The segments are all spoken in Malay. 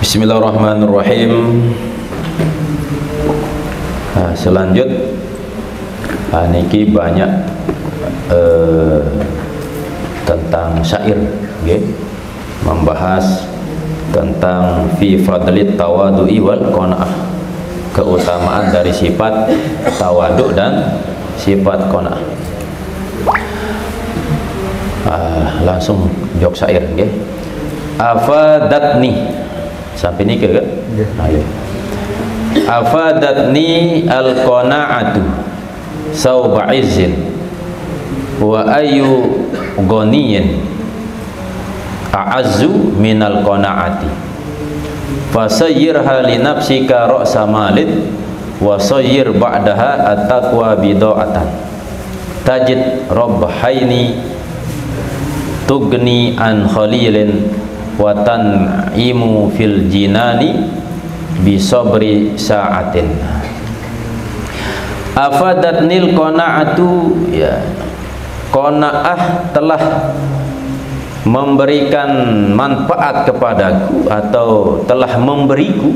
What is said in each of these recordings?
Bismillahirrahmanirrahim. Selanjut niki banyak tentang syair, okay? Membahas tentang fi fadlit tawadu'i wal qanaah, keutamaan dari sifat tawaduk dan sifat qanaah. Langsung jok syair, okay? Afadatni sampai ni ke? Ayo. Afadatni al-qana'atu sawba izzin wa ayu ghaniyin a'azzu minal qana'ati fasayyirha li nafsika ra'sa malid wa sayyir ba'daha at-taqwa bida'atan tajid rabbahaini tugni an khalilin wa tan'imu fil jinani bisabri sa'atin. Afadatnil qana'atu, ya, qanaah telah memberikan manfaat kepadaku atau telah memberiku.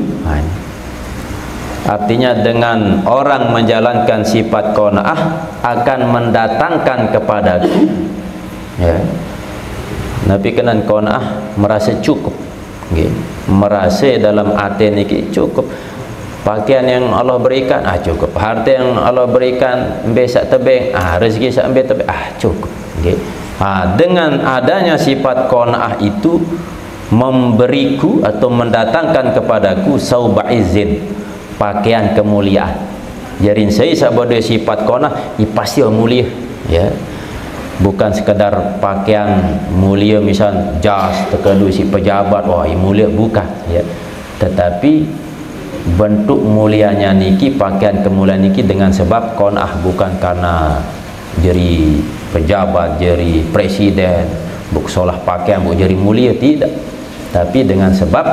Artinya dengan orang menjalankan sifat qanaah akan mendatangkan kepadaku, ya, Nabi kenan qanaah merasa cukup, okay? Merasa dalam hati niki cukup. Pakaian yang Allah berikan cukup, harta yang Allah berikan besak tebing, rezeki sak ambil tebing, cukup, okay? Dengan adanya sifat qanaah itu memberiku atau mendatangkan kepadaku sauba izin, pakaian kemuliaan. Jadi saya sabada sifat qanaah pasti mulia, ya. Bukan sekadar pakaian mulia, misal jas terkedu si pejabat, mulia, bukan, ya. Tetapi bentuk mulianya niki, pakaian kemuliaan niki dengan sebab qanaah, bukan karena jadi pejabat, jadi presiden, buk solah pakaian buk jadi mulia, tidak. Tapi dengan sebab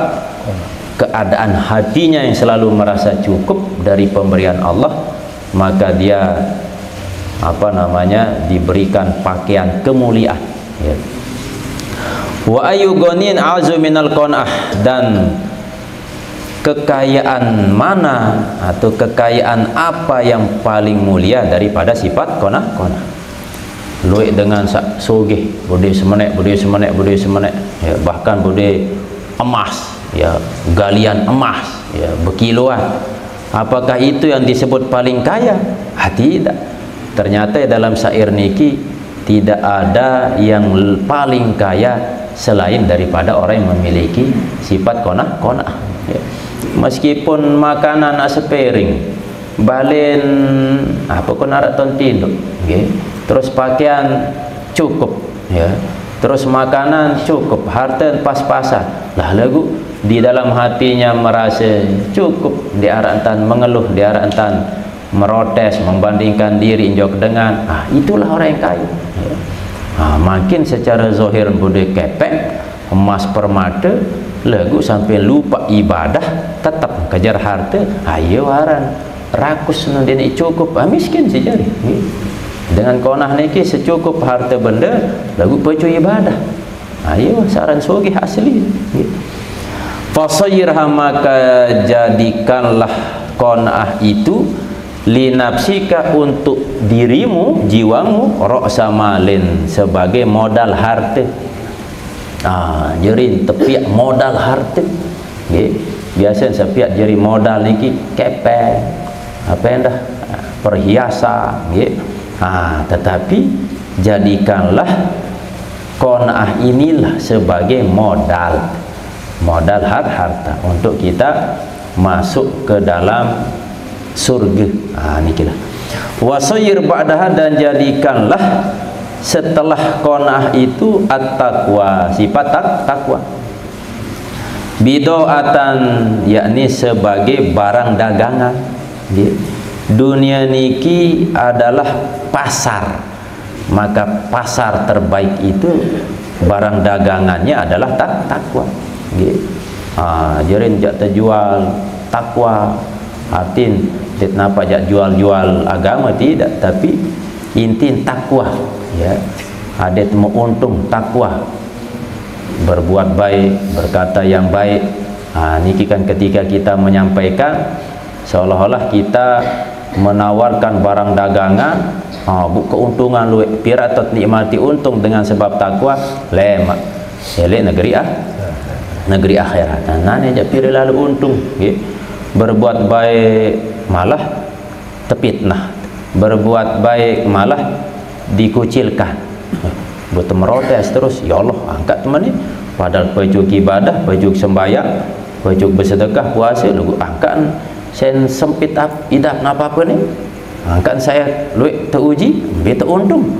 keadaan hatinya yang selalu merasa cukup dari pemberian Allah, maka dia diberikan pakaian kemuliaan, ya. Wa ayu ghanin azu minal qanaah, dan kekayaan mana atau kekayaan apa yang paling mulia daripada sifat qanaah. Luik dengan sogeh, bude semenek, ya, bahkan bude emas, ya, galian emas, ya, berkiloan. Apakah itu yang disebut paling kaya? Tidak. Ternyata dalam syair niki tidak ada yang paling kaya selain daripada orang yang memiliki sifat qanaah, ya. Meskipun makanan sepiring, balen narak tontinduk, okay? Terus pakaian cukup, ya. Terus makanan cukup, harta pas-pasan, lagu di dalam hatinya merasa cukup, di arah entan mengeluh, di arah entan merotes, membandingkan diri injok dengan, itulah orang yang kaya, ya. Makin secara zahir bude kepek, emas permata, lagu sampai lupa ibadah, tetap kejar harta, ayo waran rakus nanti cukup, miskin sejari, ya. Dengan qanaah niki secukup harta benda, lagu pecu ibadah, ayo saran sogih asli, ya. Fasayyirha, maka jadikanlah qanaah itu linapsika, untuk dirimu, jiwamu, ra'sa malin, sebagai modal harta. Jadi tepiak modal harta, okay? Biasa sepiak jadi modal niki kepeng, perhiasan, okay? Tetapi jadikanlah qanaah inilah sebagai modal harta untuk kita masuk ke dalam surga. Nikilah. Wasayyir ba'daha, dan jadikanlah setelah qanaah itu at-taqwa, sifat takwa. Bida'atan, yakni sebagai barang dagangan. Dunia niki adalah pasar, maka pasar terbaik itu barang dagangannya adalah takwa. Jadi jak terjual takwa, artin kenapa jak jual-jual agama, tidak, tapi inti takwa, ya. Ada mau untung takwa, berbuat baik, berkata yang baik, Niki kan ketika kita menyampaikan seolah-olah kita menawarkan barang dagangan, keuntungan lu piratot nikmati untung dengan sebab takwa lemak elek negeri akhirat. Nane aja pira lalu untung berbuat baik malah terfitnah, berbuat baik malah dikucilkan, buat merotes terus. Ya Allah, angkat teman ni padahal pejug ibadah, pejug sembahyang, pejug bersedekah, puasa, lu angkat sen sempit idap apa-apa ni, angkat saya lu teruji dia teruntung.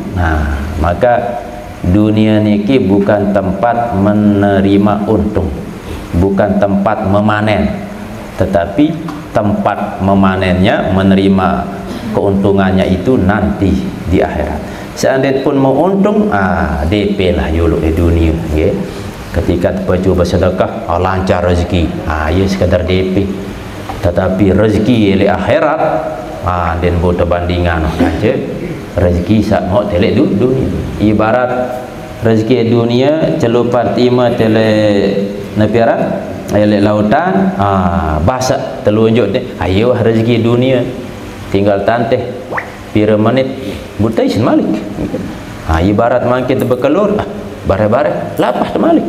Maka dunia niki bukan tempat menerima untung, bukan tempat memanen, tetapi tempat memanennya, menerima keuntungannya itu nanti di akhirat. Seandainya pun mau untung, DP lah yulu dunia. Ketika terpaju bersedekah, lancar rezeki, ya sekadar DP. Tetapi rezeki oleh akhirat, dan buat bandingan aja. Rezeki sak mau telek dunia. Ibarat rezeki dunia celupat ima tele nepiara elek lautan, basak telunjuk deh. Ayo rezeki dunia tinggal tanteh pira menit butai sin malik. Ibarat mangkit berkelur, bare-bare lapah malik.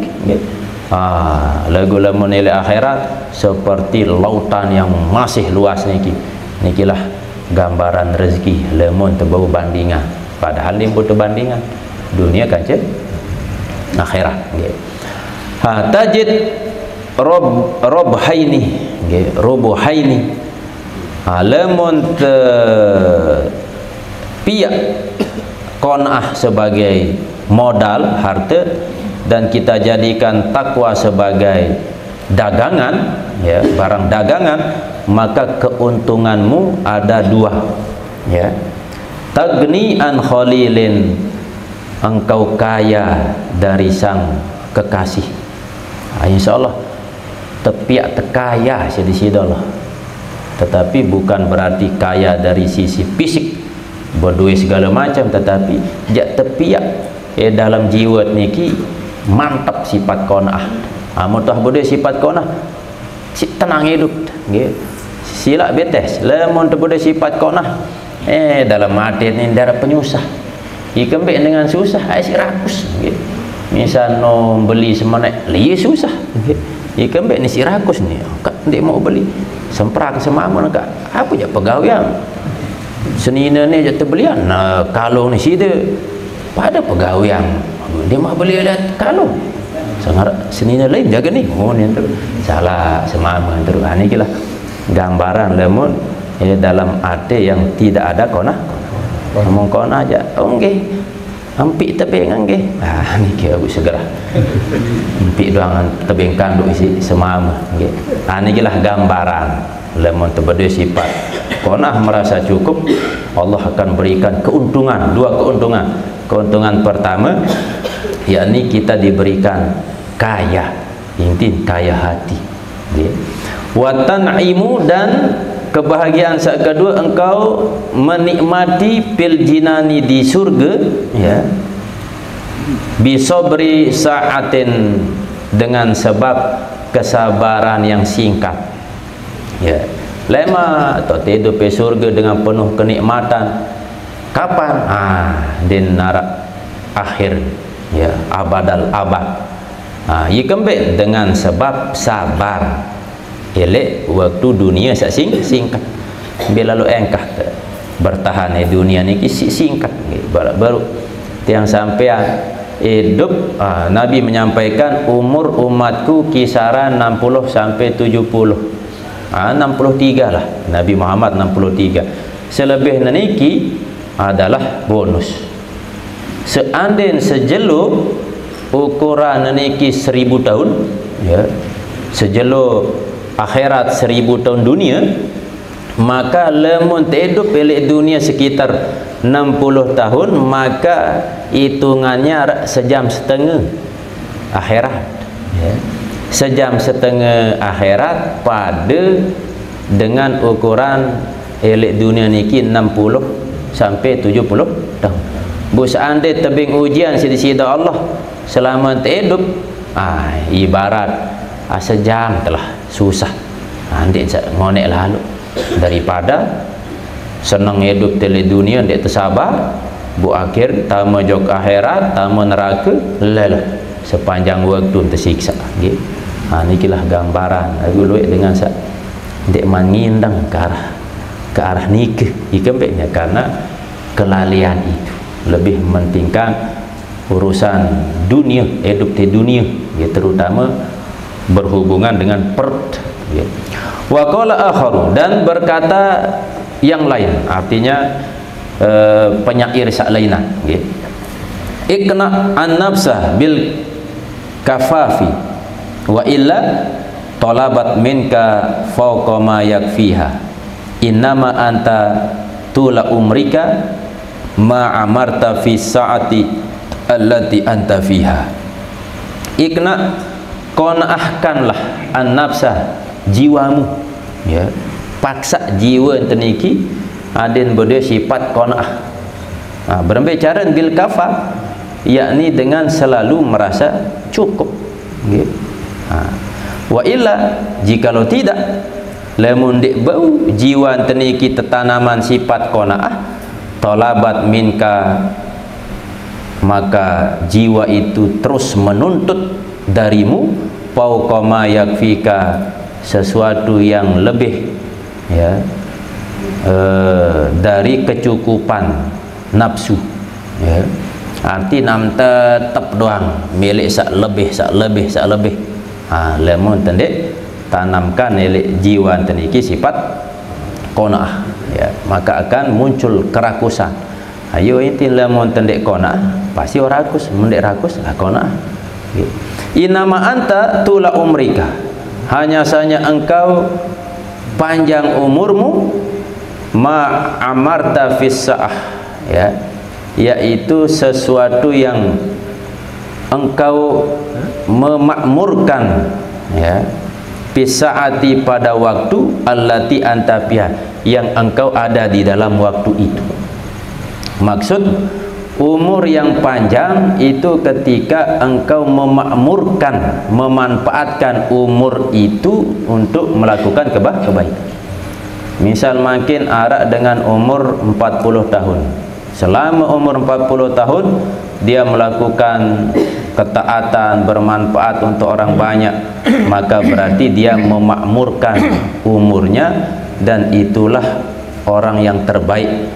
Lagu lamun elek akhirat seperti lautan yang masih luas niki. Nikilah gambaran rezeki lemon terbau bandingan, padahal dia butuh bandingan dunia kan cek akhirat. Tajid robuhaini lemon piak qanaah sebagai modal harta dan kita jadikan takwa sebagai dagangan, ya, barang dagangan, maka keuntunganmu ada dua, ya. Tagni an khalilin, engkau kaya dari sang kekasih. Insyaallah tepiak terkaya di situ Allah, tetapi bukan berarti kaya dari sisi fisik berduit segala macam, tetapi jak tepiak dalam jiwa niki mantap sifat qanaah. Mutah bodeh sifat qanaah, tenang hidup, sila betes. Lemon tu bodeh sifat qanaah, dalam hati ni darah penyusah, ikembek dengan susah, si rakus. Misal no beli semenek, liye susah, ikembek ni si rakus ni, dia mau beli semprak semamun kak, apa je pegawai senina ni je terbelian, kalung ni situ pada pegawai yang dia mau beli ada kalung. Sangat senina lain jaga ni, ni terus salah semamun terus. Ini lah gambaran lemon dalam hati yang tidak ada qanaah. Ngomong qanaah aja, okey, hampik tebing angge. Ni kira aku segera hampik doang tebing kanduk isi semamun. Ini lah gambaran lemon terberdua sifat qanaah, merasa cukup. Allah akan berikan keuntungan, dua keuntungan. Keuntungan pertama, yakni kita diberikan kaya, inti kaya hati. Wa tan'imu, dan kebahagiaan saat kedua engkau menikmati fil jinani di surga, ya, bisobri sa'atin, dengan sebab kesabaran yang singkat, ya. Lama atau tidur di surga dengan penuh kenikmatan. Kapan? Din narak akhir, ya, abadal abad. Ikembek dengan sebab sabar. Elek waktu dunia singkat. Bila lu engkah bertahan di dunia ni singkat, baru yang sampean hidup. Nabi menyampaikan umur umatku kisaran 60 sampai 70. 63 lah Nabi Muhammad, 63. Selebih niki adalah bonus. Seandainya sejeluk ukuran niki 1000 tahun, ya, sejeluk akhirat 1000 tahun dunia, maka lemun hidup pelek dunia sekitar 60 tahun, maka hitungannya sejam setengah akhirat, ya. Sejam setengah akhirat pada dengan ukuran elek dunia niki 60 sampai 70 tahun. Bu seandainya tebing ujian sida Allah selama hidup, ibarat sejam telah susah. Ndik ngonek lalu daripada senang hidup tele dunia ndik tersabar, bu akhir tama jok akhirat, tama neraka lelah sepanjang waktu tersiksa. Nggih. Nikilah gambaran aku luik dengan ndik mangindang ke arah nikah ikembeknya karena kelalaian itu lebih mementingkan urusan dunia, hidup di dunia, ya, terutama berhubungan dengan perut, ya. Wa qala akharu, dan berkata yang lain, artinya penyair sak lainah, ya. Ikna an-nafsah bil kafafi wa illa talabat minka fawqa ma yakfiha innama anta tula umrika ma amarta fi sa'ati allati anta fiha. Ikna, qanaahkanlah an-nafsah, jiwamu, ya, paksa jiwa teniki adin bode sifat qanaah. Berbicara bil kafa, yakni dengan selalu merasa cukup, ya. Wa illa, jikalau tidak, lamun dik bau jiwa teniki tetanaman sifat qanaah, talabat minka, maka jiwa itu terus menuntut darimu fauqa ma yakfika, sesuatu yang lebih, ya, dari kecukupan nafsu, ya. Arti nam tetap doang milik sak lebih lemon tendek tanamkan milik jiwa teniki sifat qanaah, ya, maka akan muncul kerakusan. Ayo inti lemon tendek qanaah pasti orang rakus, mendek rakus lah qanaah. Inama anta tula umrika, hanya saja engkau panjang umurmu, ma amarta fis sa'ah, ya, yaitu sesuatu yang engkau memakmurkan, ya, fis sa'ati pada waktu allati anta fiha, yang engkau ada di dalam waktu itu. Maksud umur yang panjang itu ketika engkau memakmurkan, memanfaatkan umur itu untuk melakukan kebaikan. Misal makin arak dengan umur 40 tahun. Selama umur 40 tahun dia melakukan ketaatan bermanfaat untuk orang banyak, maka berarti dia memakmurkan umurnya, dan itulah orang yang terbaik,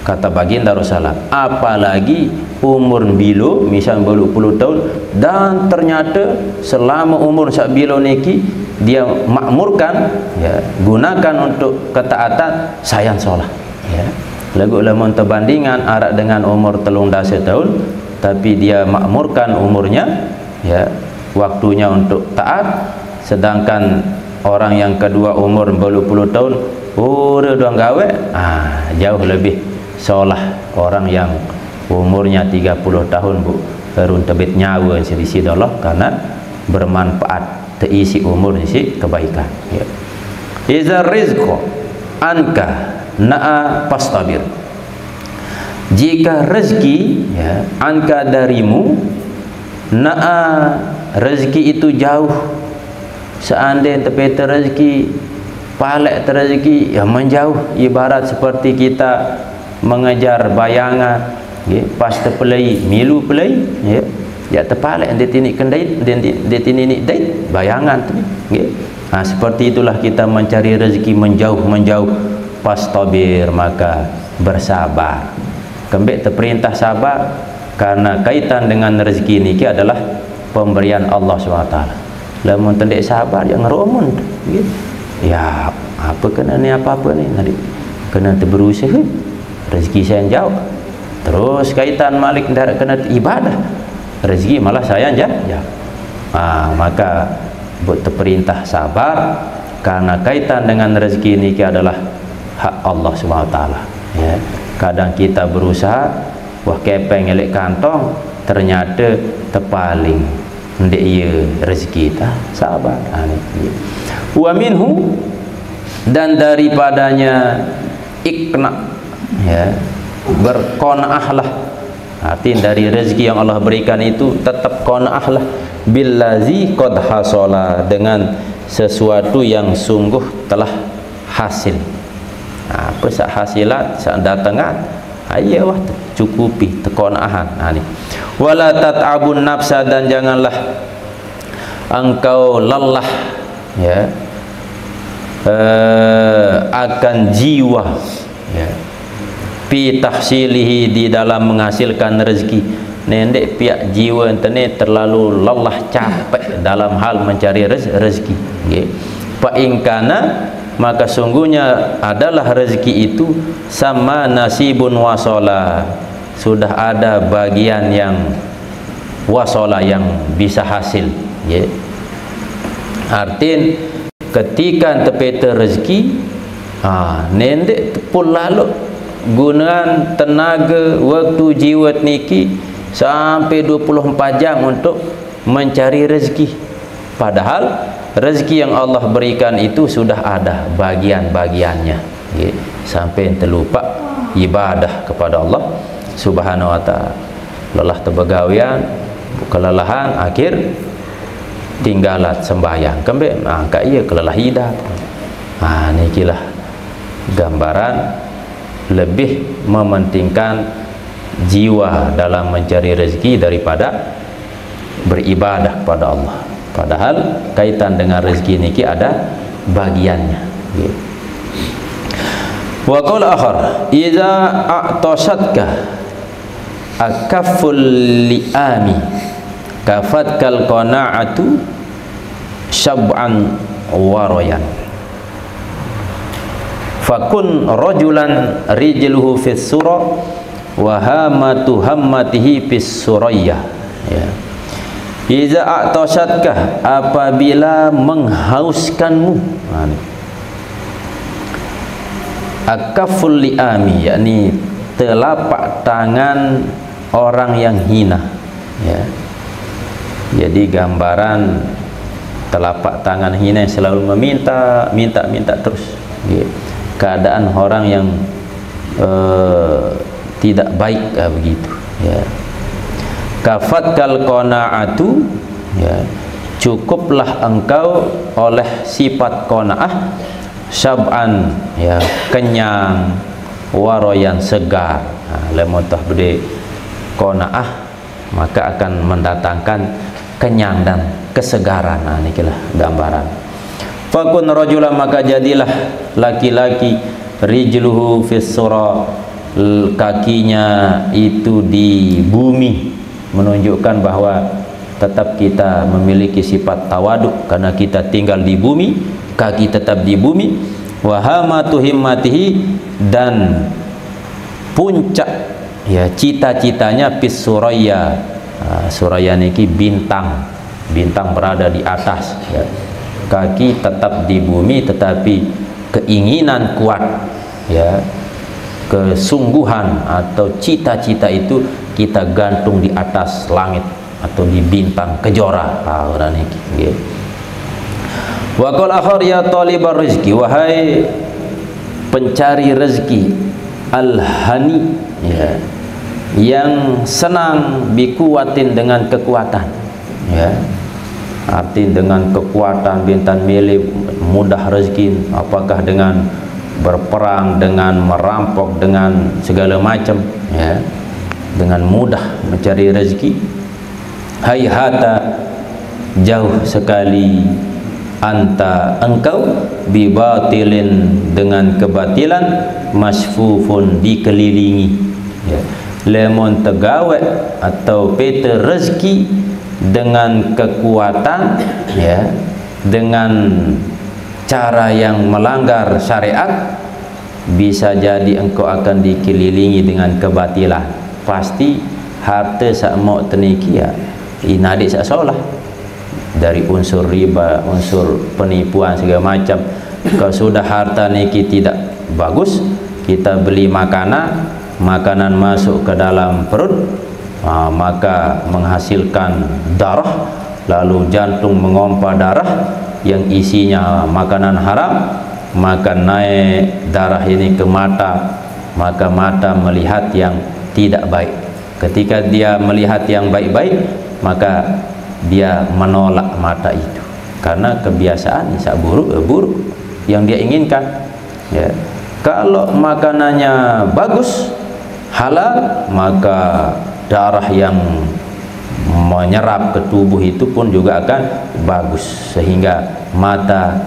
kata baginda Rasulullah. Apalagi umur bilo, misal 20 tahun, dan ternyata selama umur sak bilo niki dia makmurkan, ya, gunakan untuk ketaatan, sayang solah, ya. Lagu lamun terbandingan arak dengan umur 13 tahun, tapi dia makmurkan umurnya, ya, waktunya untuk taat, sedangkan orang yang kedua umur 20 tahun udah doang gawe, jauh lebih seolah orang yang umurnya 30 tahun bu baru tebet nyawa sisi Allah karena bermanfaat, terisi umur isi kebaikan, ya. Iza rizqo anka na'a pastabir, jika rezeki, ya, anka darimu, na'a rezeki itu jauh, seandainya tepeta rezeki palek rezeki, ya, menjauh, ibarat seperti kita mengejar bayangan, ya, pas terpelai milu pelai, ya, ya terpalek dia tinik kendait, dia tinik dait bayangan tu, ya. Seperti itulah kita mencari rezeki menjauh, pas tabir, maka bersabar. Kembali terperintah sabar karena kaitan dengan rezeki ini adalah pemberian Allah SWT. Lamun tendek sabar yang ngeromun, gitu. Ya apa kena ni, apa-apa ni nanti kena berusaha rezeki saya jauh. Terus kaitan malik darat kena ibadah, rezeki malah saya jauh. Maka buat terperintah sabar karena kaitan dengan rezeki ini adalah hak Allah SWT, ya. Kadang kita berusaha wah kepeng elek kantong, ternyata terpaling ndek ia rezeki kita, sabar. Wa minhu, dan daripadanya ikna, ya, berqanaahlah, Artinya dari rezeki yang Allah berikan itu tetap qanaahlah billazi qad hasala, dengan sesuatu yang sungguh telah hasil. Apa sak hasilat sak datangan ayo wah cukupi qanaahan. Ni wala tat'abun nafsa, dan janganlah engkau lelah ya akan jiwa ya fi tahsilihi, di dalam menghasilkan rezeki. Nendek pihak jiwa entene terlalu lelah capek dalam hal mencari rezeki. Fa ingkana, maka sungguhnya adalah rezeki itu sama nasibun wasala, sudah ada bagian yang wasala yang bisa hasil. Artin ketika tepeta rezeki, nendek pun lalu gunakan tenaga waktu jiwa niki sampai 24 jam untuk mencari rezeki, padahal rezeki yang Allah berikan itu sudah ada bagian-bagiannya. Sampai terlupa ibadah kepada Allah Subhanahu wa ta'ala. Lelah terbagawian, kelelahan, akhir tinggalat sembahyang kembali, maka ia kelelah hidup. Nikilah gambaran lebih mementingkan jiwa dalam mencari rezeki daripada beribadah kepada Allah. Padahal kaitan dengan rezeki niki ada bagiannya. Wa qala akhar, idza a'tasatka akafful li'ami kafatkal qana'atu syab'an warayan. Fakun rajulan rijluhu fis sura wa hamatu hammatihi fis suraya. Iza a'tasatka, apabila menghauskanmu. Akaful li'ami, yakni telapak tangan orang yang hina. Jadi gambaran telapak tangan hina yang selalu minta terus. Keadaan orang yang tidak baik begitu. Kafatkal qanaatu, cukuplah engkau oleh sifat qanaah, syab'an kenyang, waroyan segar. Lemotah bede qanaah maka akan mendatangkan kenyang dan kesegaran. Inilah gambaran. Fakun rajulan, maka jadilah laki-laki, rijluhu fis sura, kakinya itu di bumi, menunjukkan bahwa tetap kita memiliki sifat tawaduk karena kita tinggal di bumi, kaki tetap di bumi. Wa hamatu himmatihi, dan puncak cita-citanya fis suraya. Suraya niki bintang berada di atas. Kaki tetap di bumi tetapi keinginan kuat, kesungguhan atau cita-cita itu kita gantung di atas langit atau di bintang kejora. Orang ini. Wa qul akhar, ya talibar rizki, wahai pencari rezeki, al-hani, yang senang bikuatin, dengan kekuatan. Arti dengan kekuatan bintan milih mudah rezeki, apakah dengan berperang, dengan merampok, dengan segala macam, dengan mudah mencari rezeki. Hayhata, jauh sekali, anta engkau, bibatilin, dengan kebatilan, masfufun, dikelilingi. Lemon tegawe atau peta rezeki dengan kekuatan, dengan cara yang melanggar syariat, bisa jadi engkau akan dikelilingi dengan kebatilan. Pasti harta sak mau teniki inadik sak solah, dari unsur riba, unsur penipuan segala macam. Kalau sudah harta niki tidak bagus, kita beli makanan masuk ke dalam perut, maka menghasilkan darah, lalu jantung mengompa darah yang isinya makanan haram, maka naik darah ini ke mata, maka mata melihat yang tidak baik. Ketika dia melihat yang baik-baik, maka dia menolak mata itu karena kebiasaan sak buruk yang dia inginkan, ya. Kalau makanannya bagus, halal, maka darah yang menyerap ke tubuh itu pun juga akan bagus, sehingga mata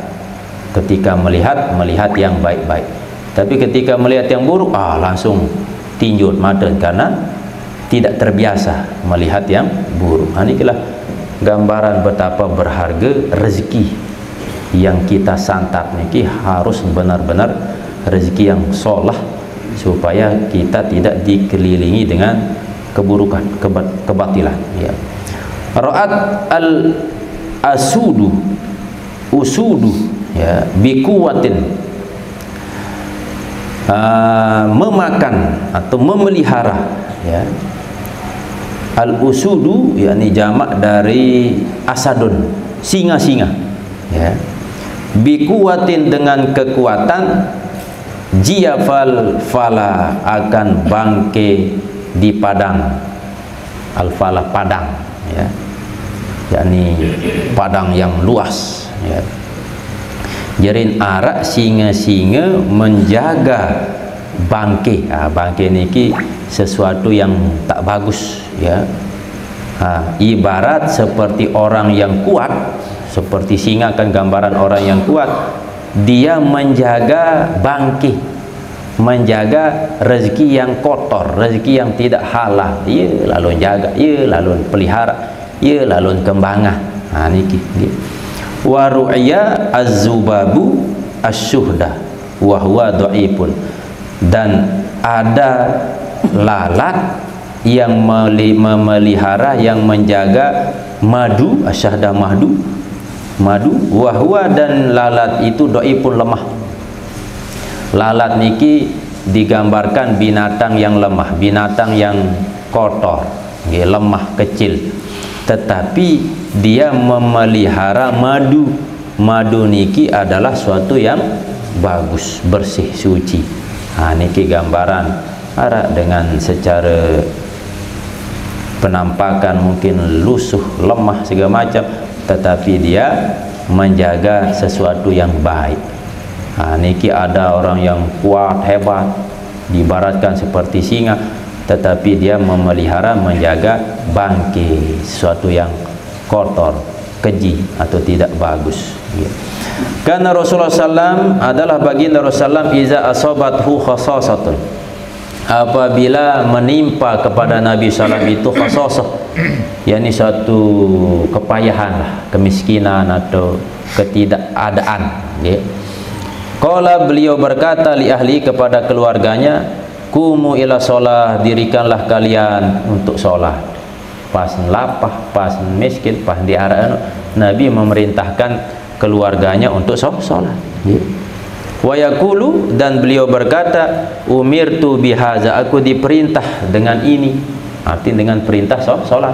ketika melihat yang baik-baik. Tapi ketika melihat yang buruk, langsung tinjut mata karena tidak terbiasa melihat yang buruk. Inilah gambaran betapa berharga rezeki yang kita santap niki, harus benar-benar rezeki yang solah, supaya kita tidak dikelilingi dengan keburukan, kebatilan, ya. Ra'at al-asudu usudu, ya, biquwatin, memakan atau memelihara, ya. Al-usudu yakni jamak dari asadun, singa-singa, ya. Biquwatin, dengan kekuatan, jiyafal fala, akan bangke di padang, al-fala padang, ya, yakni padang yang luas, ya. Jerin arak singa-singa menjaga bangke. Bangke niki sesuatu yang tak bagus, ya. Ibarat seperti orang yang kuat, seperti singa kan gambaran orang yang kuat, dia menjaga bangke, menjaga rezeki yang kotor, rezeki yang tidak halal, ia lalu jaga, ia lalu pelihara, ia lalu kembangan. Niki wa ru'ya az-zubabu asy-syuhda wa huwa dhaifun, dan ada lalat yang memelihara, yang menjaga madu, asyahda madu, wa huwa, dan lalat itu dhaifun, lemah. Lalat niki digambarkan binatang yang lemah, binatang yang kotor, lemah, kecil, tetapi dia memelihara madu. Madu niki adalah suatu yang bagus, bersih, suci. Niki gambaran arak dengan secara penampakan mungkin lusuh, lemah, segala macam, tetapi dia menjaga sesuatu yang baik. Niki ada orang yang kuat, hebat, diibaratkan seperti singa, tetapi dia memelihara, menjaga bangke, sesuatu yang kotor, keji, atau tidak bagus, ya. Karena Rasulullah SAW adalah baginda Rasulullah SAW, iza asobathu khasasatun, apabila menimpa kepada Nabi SAW itu khasasah, yakni suatu kepayahan, kemiskinan atau ketidakadaan, ya. Qala, beliau berkata, li ahli, kepada keluarganya, kumu ila sholah, dirikanlah kalian untuk sholat. Pas lapah, pas miskin, pas diarah, Nabi memerintahkan keluarganya untuk sholat. Wa yaqulu, dan beliau berkata, umirtu bihaza, aku diperintah dengan ini, artinya dengan perintah sholat.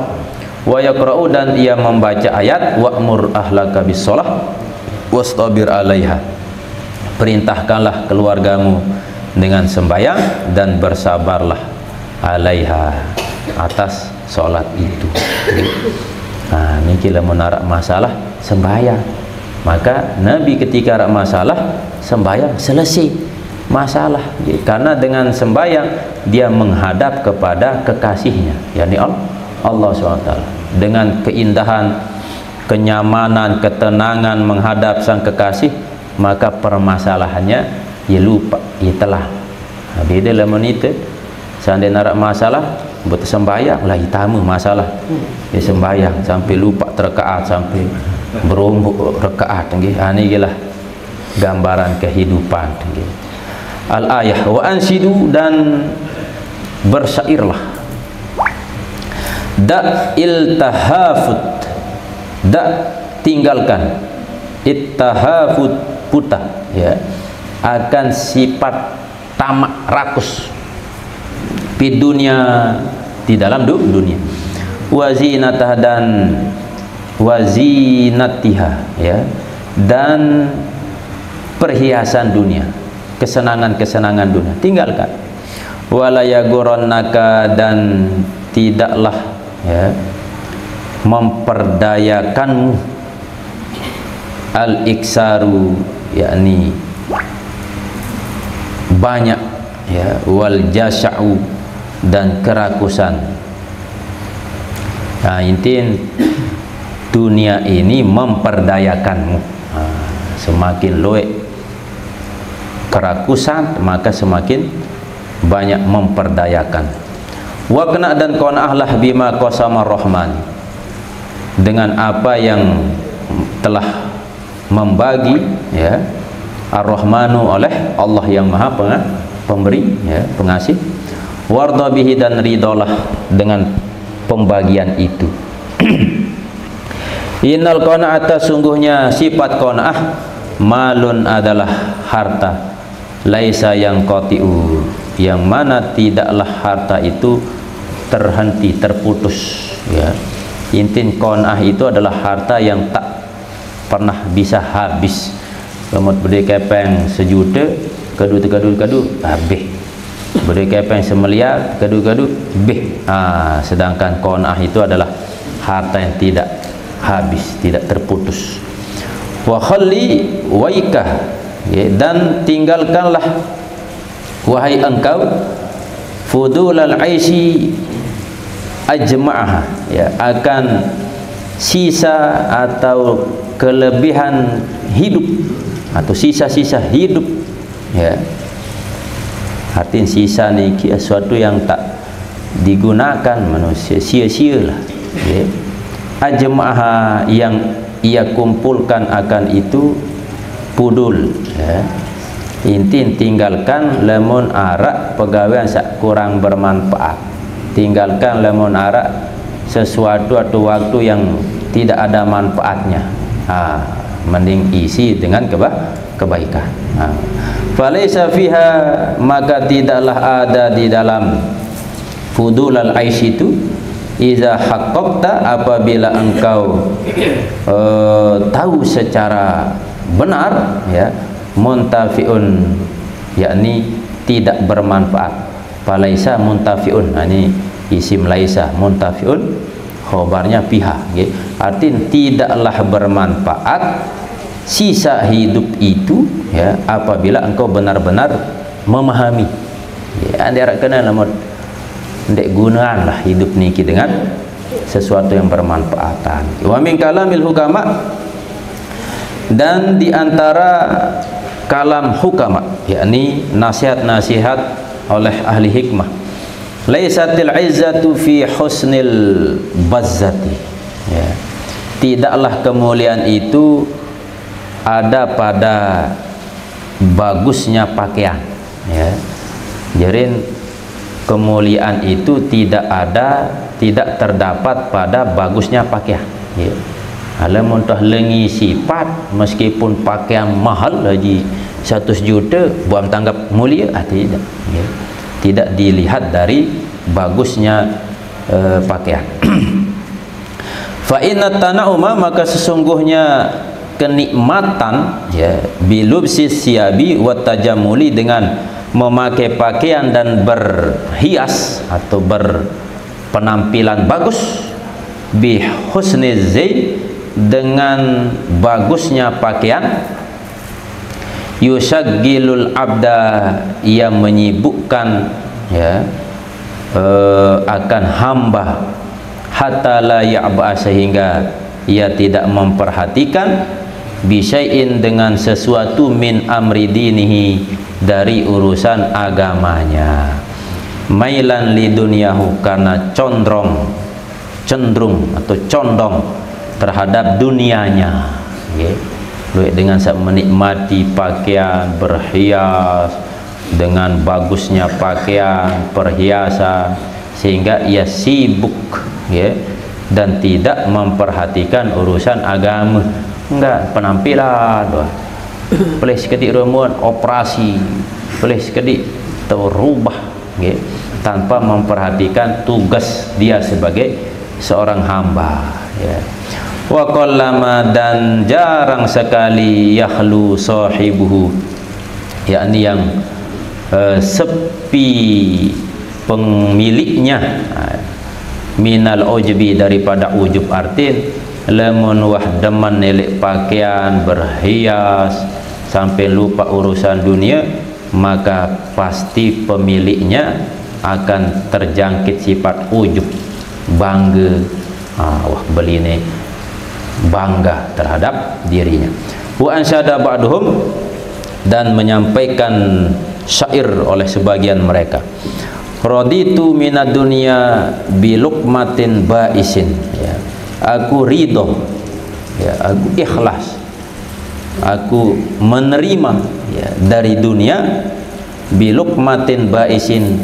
Wa yaqra'u, dan ia membaca ayat, wa'mur ahlaka bis sholah wastabir 'alaiha, perintahkanlah keluargamu dengan sembahyang dan bersabarlah 'alaiha, atas sholat itu. Ini kita menarik masalah sembahyang, maka Nabi ketika ada masalah sembahyang, selesai masalah, karena dengan sembahyang dia menghadap kepada kekasihnya, yakni Allah SWT, dengan keindahan, kenyamanan, ketenangan menghadap sang kekasih, maka permasalahannya ia lupa, ia telah. Beda lah menita seandainya nak masalah bersembahyang lah, hitama masalah, dia sembahyang sampai lupa terkaat, sampai berombok rekaat. Ini ialah gambaran kehidupan. Al-ayah wa ansidu, dan bersyairlah. Da iltahafut, da tinggalkan, ittahafut putah, ya, akan sifat tamak, rakus, di dunia, di dalam dunia, wazinatah, dan wazinatiha, ya, dan perhiasan dunia, kesenangan-kesenangan dunia tinggalkan. Walayagurannaka, dan tidaklah ya memperdayakanmu al-iksaru, yakni banyak ya, wal jasya'u, dan kerakusan. Nah, intin dunia ini memperdayakanmu. Semakin luek kerakusan, maka semakin banyak memperdayakan. Wa kena dan qanaahlah bima qasama rahman, dengan apa yang telah membagi ya ar-rahmanu oleh Allah yang maha pemberi ya, pengasih. Warda bihi, dan ridalah dengan pembagian itu. Innal qanaata, sungguhnya sifat qanaah, malun adalah harta, laisa yang qati'u, yang mana tidaklah harta itu terhenti, terputus ya. Intin qanaah itu adalah harta yang tak pernah bisa habis. Lemot beri kepeng sejuta, kadu habis. Beri kepeng semiliar, kadu beh. Sedangkan qanaah itu adalah harta yang tidak habis, tidak terputus. Wa khalli waika, ya, dan tinggalkanlah wahai engkau fudulal aisy ajma'aha, ya, akan sisa atau kelebihan hidup atau sisa-sisa hidup ya. Artinya sisa ni sesuatu yang tak digunakan manusia, sia-sia lah ya. Ajma'aha, yang ia kumpulkan akan itu pudul ya. Intin tinggalkan lemun arak pegawaian sak kurang bermanfaat, tinggalkan lemun arak sesuatu atau waktu yang tidak ada manfaatnya. Mending isi dengan kebaikan. Falaisa fiha, maka tidaklah ada di dalam fudulal aish itu, iza haqqaqta, apabila engkau tahu secara benar ya, muntafiun, yakni tidak bermanfaat. Falaisa muntafiun, ini isim laisa, muntafiun khobarnya fiha ya. Artinya tidaklah bermanfaat sisa hidup itu ya, apabila engkau benar-benar memahami ya. Anda kena namun ndek gunaan lah hidup niki dengan sesuatu yang bermanfaatan. Wa min kalamil hukama, dan di antara kalam hukama, yakni nasihat-nasihat oleh ahli hikmah, laisatil izzatu fi husnil bazzati ya. Tidaklah kemuliaan itu ada pada bagusnya pakaian ya. Jadi kemuliaan itu tidak terdapat pada bagusnya pakaian ya. Alamun tah lengi sifat, meskipun pakaian mahal lagi 100 juta buat tanggap mulia, tidak ya. Tidak dilihat dari bagusnya pakaian. Fa inna tana'uma, maka sesungguhnya kenikmatan ya, bilubsi siyabi wa tajamuli, dengan memakai pakaian dan berhias atau berpenampilan bagus, bi husniz zai, dengan bagusnya pakaian, yusaggilul abda, yang menyibukkan ya akan hamba, hatta la ya'ba, sehingga ia tidak memperhatikan bisyai'in, dengan sesuatu, min amri dinihi, dari urusan agamanya, mailan li dunyahu, karena cenderung atau condong terhadap dunianya ya. Dengan menikmati pakaian, berhias dengan bagusnya pakaian, perhiasan, sehingga ia sibuk ya, dan tidak memperhatikan urusan agama. Enggak, penampilan doa. Boleh sekedik remuan operasi, boleh sekedik terubah ya, tanpa memperhatikan tugas dia sebagai seorang hamba ya. Wa qallama, dan jarang sekali, yahlu sahibuhu, yakni yang sepi pemiliknya, minal ujbi daripada ujub artin lamun wah demen elek pakaian berhias sampai lupa urusan dunia, maka pasti pemiliknya akan terjangkit sifat ujub, bangga. Wah beli ni bangga terhadap dirinya. Wa ansyada ba'duhum, dan menyampaikan syair oleh sebagian mereka, raditu minad dunya bi luqmatin ba'isin, ya, aku ridho, ya, aku ikhlas, aku menerima, ya, dari dunia bi luqmatin ba'isin,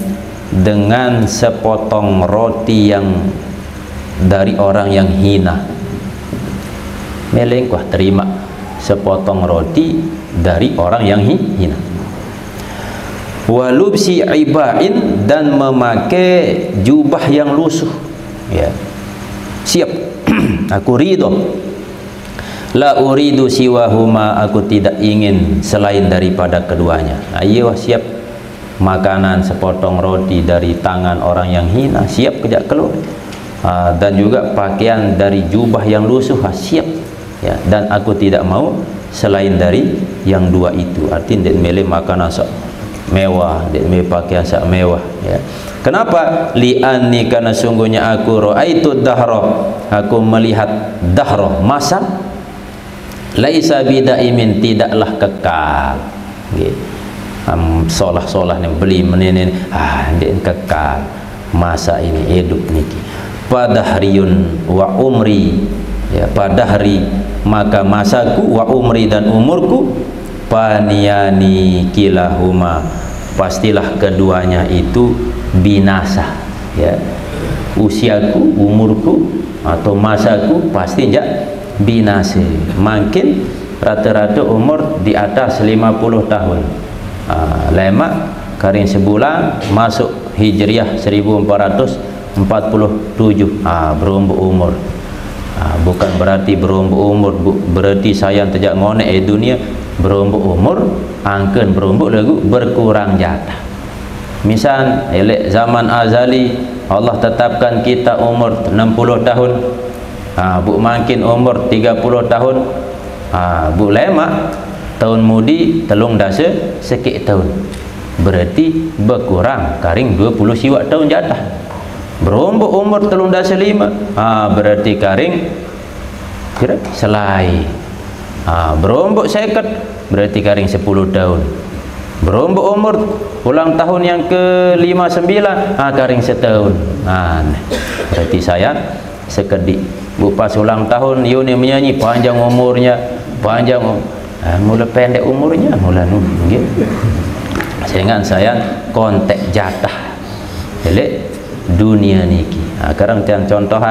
dengan sepotong roti yang dari orang yang hina. Meleng kuah terima sepotong roti dari orang yang hina. Walubsi ibain, dan memakai jubah yang lusuh, ya, siap. Aku ridho. La uridu siwahuma, aku tidak ingin selain daripada keduanya. Ayo siap. Makanan sepotong roti dari tangan orang yang hina, siap kejak keluar. Dan juga pakaian dari jubah yang lusuh, siap, ya, dan aku tidak mau selain dari yang dua itu. Artinya dia milih makanan mewah, dia milih pakaian mewah, ya. Kenapa? Li'anni, karena sungguhnya aku ra'aitu dahra, aku melihat dahra, masa, laisa bidaimin, tidaklah kekal, gitu. Solah-solah ni beli menini, dia kekal masa ini, hidup niki. Padahriyun wa umri, ya, padahri, maka masaku, wa umri, dan umurku, paniyani kilahuma, pastilah keduanya itu binasa, ya. Usiaku, umurku atau masaku pasti binasa. Makin rata-rata umur di atas 50 tahun. Lemak karing sebulan masuk Hijriah 1447, berumbuk umur. Bukan berarti berumbuk umur berarti saya tidak ngonek dunia. Berumbuk umur angken berumbuk lagu berkurang jatah. Misal elek zaman azali Allah tetapkan kita umur 60 tahun, bu makin umur 30 tahun, bu lemak tahun mudi telung dasa sekik tahun, berarti berkurang karing 20 siwak tahun jatah. Berumbuk umur telung dasa 5, berarti karing kira selai. Berumbuk seket, berarti karing 10 tahun. Berumbuk umur ulang tahun yang ke-59, karing setahun. Berarti saya sekedik. Pas ulang tahun Yuni menyanyi panjang umurnya, panjang mula pendek umurnya, mula nunggu. Sehingga saya kontak jatah elek dunia niki. Sekarang tiang contoh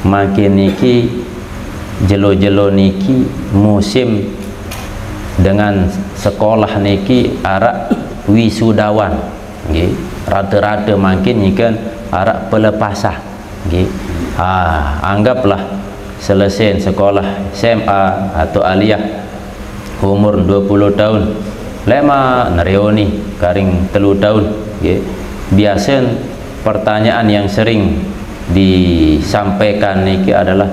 makin niki jelo-jelo niki musim dengan sekolah niki arak wisudawan, rata-rata makin ikan arak pelepasah. Anggaplah selesai sekolah SMA atau aliyah umur 20 tahun, lema nareoni karing 3 tahun. Biasa pertanyaan yang sering disampaikan niki adalah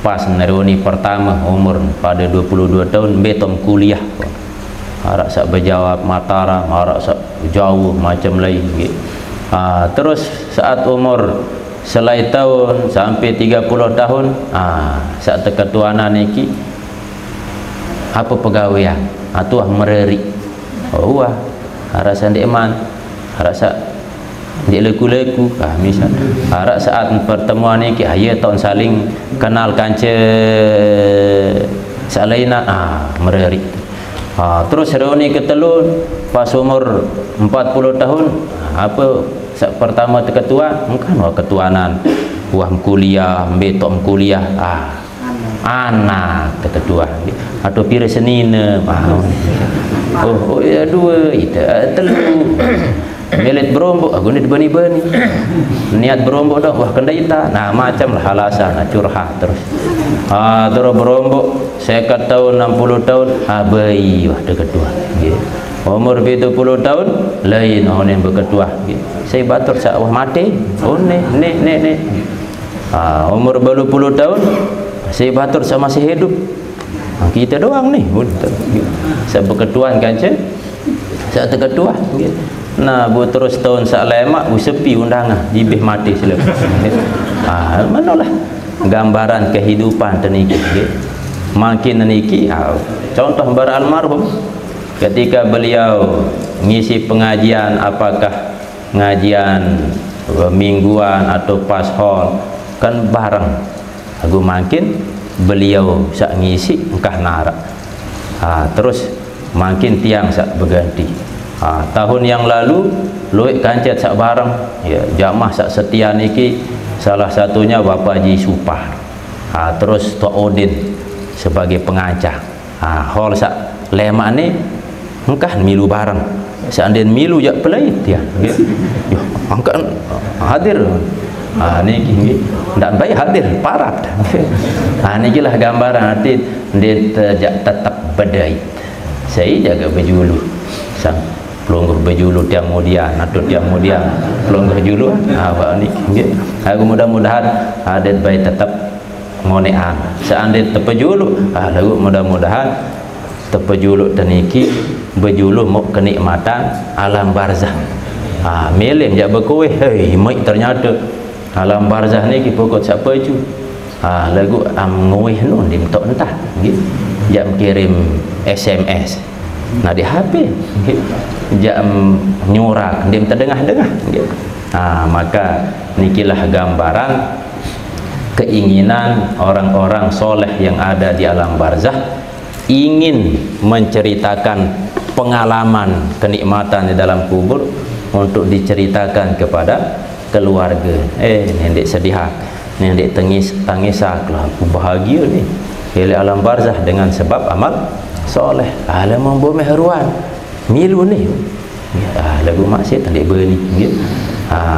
pas nareoni pertama umur pada 22 tahun betom kuliah, harap sak berjawab Mataram, harap sak jauh macam lain. Terus saat umur selai tahun sampai 30 tahun, saat keketuanan niki apa pegawaian atau mereri, rasa deman, rasa dia leku-leku, misal harap saat pertemuan niki ayah tahun saling kenal kanca salaina, mereri. Terus reuni ketelun pas umur 40 tahun, apa pertama ketua mungkin ketuanan buah kuliah, betok kuliah, anak ketua atau pira senina, ya dua itu telu melet berombok aku ni bani-bani niat berombok dah wah kendaita, macam lah alasan curhat terus. Terus berombok saya tahun 60 tahun, bayi wah kedua. umur 70 tahun lain orang yang berketua saya batur sawah mati ni umur 20 tahun saya batur sama masih hidup kita doang ni saya berketuan kan je saya terketua nah bu terus tahun sak lemak bu sepi undangan jibih mati selepas manalah gambaran kehidupan teniki makin niki contoh bara almarhum ketika beliau ngisi pengajian, apakah ngajian mingguan atau pashol kan bareng aku makin beliau sak ngisi engkah narak terus makin tiang sak berganti tahun yang lalu luik kancet sak bareng ya jamaah sak setia niki salah satunya Bapak Haji Supar terus Tok Odin sebagai pengajar hol sak lemak ni engkah milu bareng seandainya milu jak pelait dia angkat hadir niki ndak baik hadir parat niki lah gambaran arti dia tetap berdait saya jaga berjulu sang pelungguh berjulu tiang kemudian atau tiang kemudian pelungguh julu awak niki aku mudah-mudahan adat baik tetap ngonean seandainya terpejulu lagu mudah-mudahan terpejulu teniki berjulu mau kenikmatan alam barzah milih jak berkuih mai ternyata alam barzah ni pokok siapa ju lagu nguih nun di mentok entah jak kirim SMS nah di HP jak nyurak dia terdengah-dengah maka nikilah gambaran keinginan orang-orang soleh yang ada di alam barzah ingin menceritakan pengalaman kenikmatan di dalam kubur untuk diceritakan kepada keluarga nendek sedih nendek tangis lah aku bahagia ni di alam barzah dengan sebab amal soleh alam membumi haruan milu ni lagu maksiat nendek berni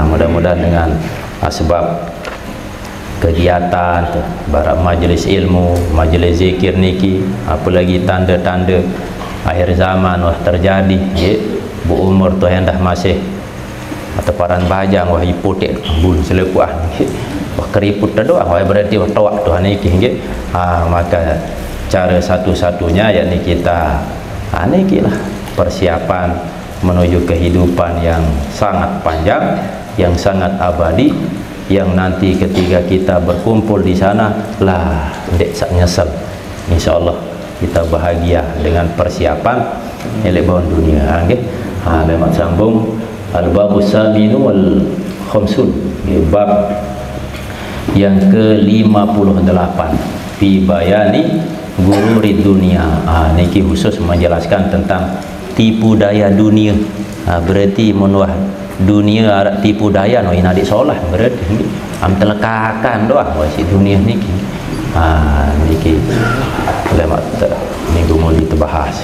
mudah-mudahan dengan sebab kegiatan barak majlis ilmu majlis zikir niki apalagi tanda-tanda akhir zaman wah terjadi bu umur tu yang dah masih atau paran bajang wah hipotek bun selekuah wah keriput dah doang wah berarti wah tawak tu niki maka cara satu-satunya yakni kita niki lah persiapan menuju kehidupan yang sangat panjang yang sangat abadi yang nanti ketika kita berkumpul di sana lah ndek sak nyesel insyaallah kita bahagia dengan persiapan elek bawon dunia nggih lewat sambung al-babus saminu wal khamsun bab yang ke-58 fi bayani gururi dunia niki khusus menjelaskan tentang tipu daya dunia berarti menuah dunia arak tipu daya no inadik solah berarti am telekakan doang si dunia niki niki lemat minggu muli terbahas